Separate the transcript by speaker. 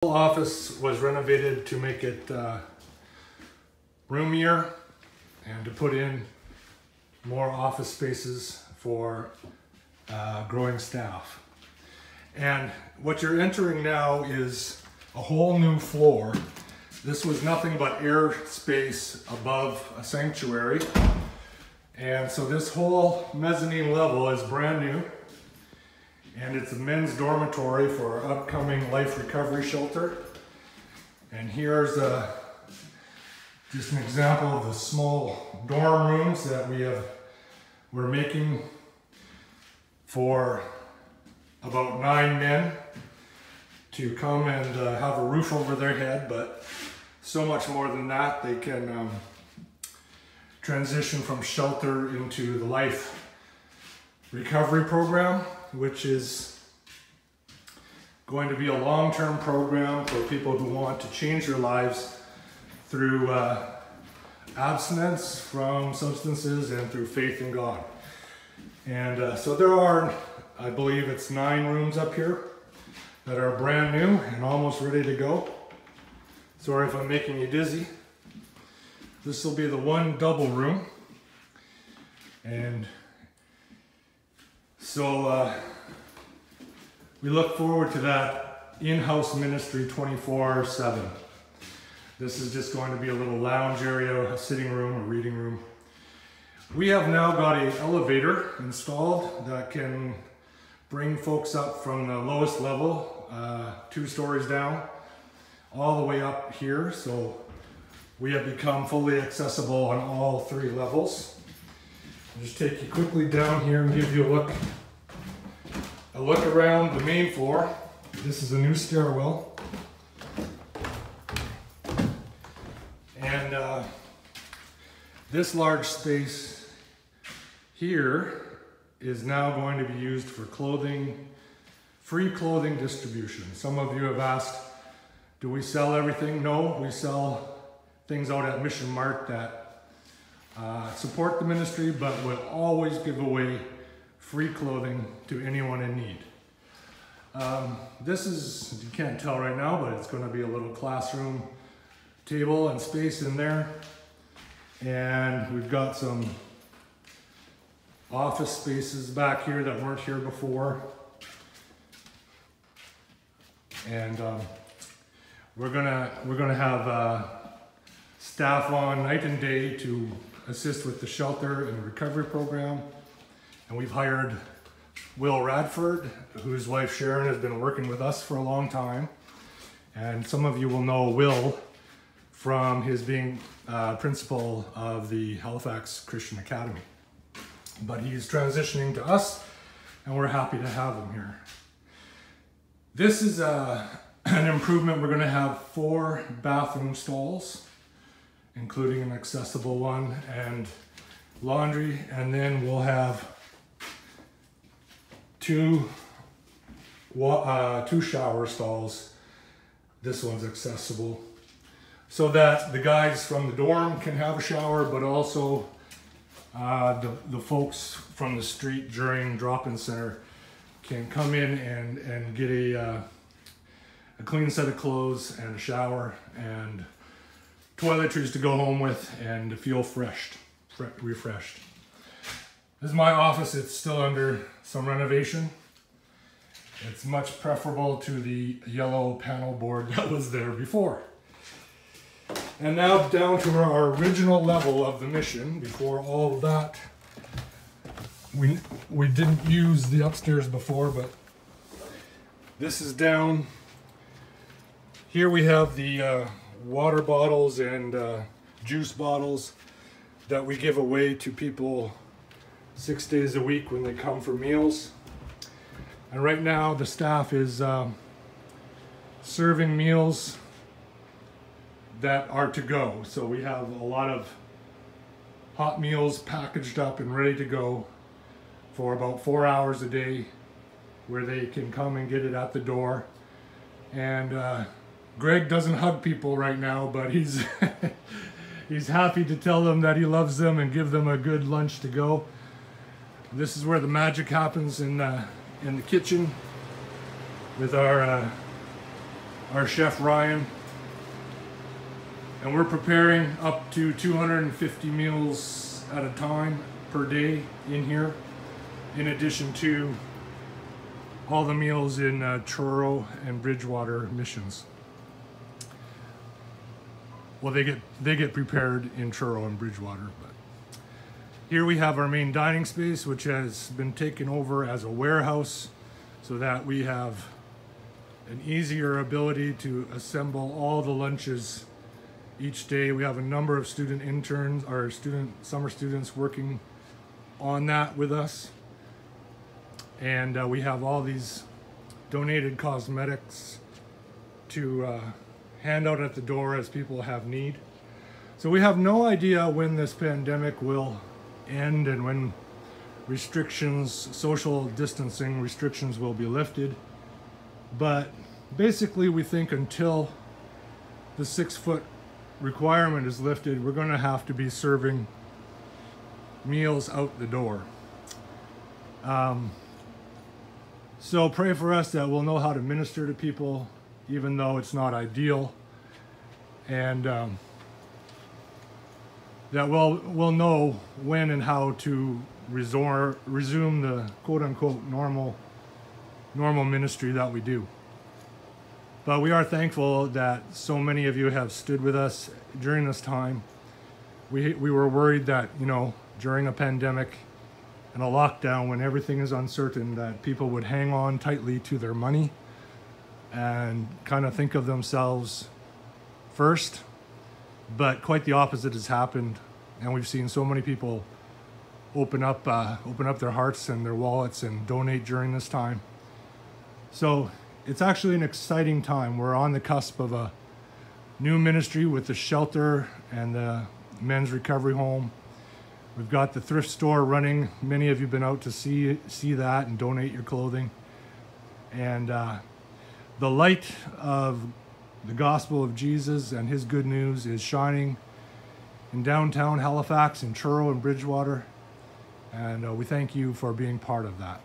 Speaker 1: Office was renovated to make it roomier and to put in more office spaces for growing staff. And what you're entering now is a whole new floor. This was nothing but air space above a sanctuary. And so this whole mezzanine level is brand new. And it's a men's dormitory for our upcoming life recovery shelter. And here's just an example of the small dorm rooms that we're making for about 9 men to come and have a roof over their head, but so much more than that. They can transition from shelter into the life recovery program, which is going to be a long-term program for people who want to change their lives through abstinence from substances and through faith in God. And so there are, I believe it's 9 rooms up here that are brand new and almost ready to go. Sorry if I'm making you dizzy. This will be the one double room. And so we look forward to that in-house ministry 24/7. This is just going to be a little lounge area, a sitting room, a reading room. We have now got an elevator installed that can bring folks up from the lowest level, 2 stories down, all the way up here. So we have become fully accessible on all 3 levels. I'll just take you quickly down here and give you a look around the main floor. This is a new stairwell. And this large space here is now going to be used for clothing, free clothing distribution. Some of you have asked, do we sell everything? No, we sell things out at Mission Mart that support the ministry, but will always give away free clothing to anyone in need. This is, you can't tell right now, but it's going to be a little classroom table and space in there. And we've got some office spaces back here that weren't here before. And we're gonna have staff on night and day to assist with the shelter and the recovery program. And we've hired Will Radford, whose wife Sharon has been working with us for a long time. And some of you will know Will from his being principal of the Halifax Christian Academy. But he's transitioning to us, and we're happy to have him here. This is an improvement. We're going to have 4 bathroom stalls, including an accessible one and laundry, and then we'll have 2 shower stalls. This one's accessible, so that the guys from the dorm can have a shower, but also the folks from the street during drop-in center can come in and get a clean set of clothes and a shower and toiletries to go home with and to feel refreshed. This is my office. It's still under some renovation. It's much preferable to the yellow panel board that was there before. And now down to our original level of the mission. Before all of that, we didn't use the upstairs before, but this is down. Here we have the water bottles and juice bottles that we give away to people 6 days a week when they come for meals. And right now the staff is serving meals that are to go. So we have a lot of hot meals packaged up and ready to go for about 4 hours a day, where they can come and get it at the door. And Greg doesn't hug people right now, but he's he's happy to tell them that he loves them and give them a good lunch to go. This is where the magic happens in the kitchen with our our chef Ryan, and we're preparing up to 250 meals at a time per day in here, in addition to all the meals in Truro and Bridgewater missions. Well, they get prepared in Truro and Bridgewater, but here we have our main dining space, which has been taken over as a warehouse so that we have an easier ability to assemble all the lunches each day. We have a number of student interns, or summer students working on that with us. And we have all these donated cosmetics to hand out at the door as people have need. So we have no idea when this pandemic will end and when restrictions, social distancing restrictions will be lifted. But basically we think until the 6-foot requirement is lifted, we're going to have to be serving meals out the door. So pray for us that we'll know how to minister to people, even though it's not ideal, and that we'll know when and how to resume the quote-unquote normal ministry that we do. But we are thankful that so many of you have stood with us during this time. We were worried that, you know, during a pandemic and a lockdown, when everything is uncertain, that people would hang on tightly to their money and kind of think of themselves first. But quite the opposite has happened, and we've seen so many people open up their hearts and their wallets and donate during this time. So it's actually an exciting time. We're on the cusp of a new ministry with the shelter and the men's recovery home. We've got the thrift store running. Many of you have been out to see that and donate your clothing. And the light of the gospel of Jesus and his good news is shining in downtown Halifax, in Truro and Bridgewater. And we thank you for being part of that.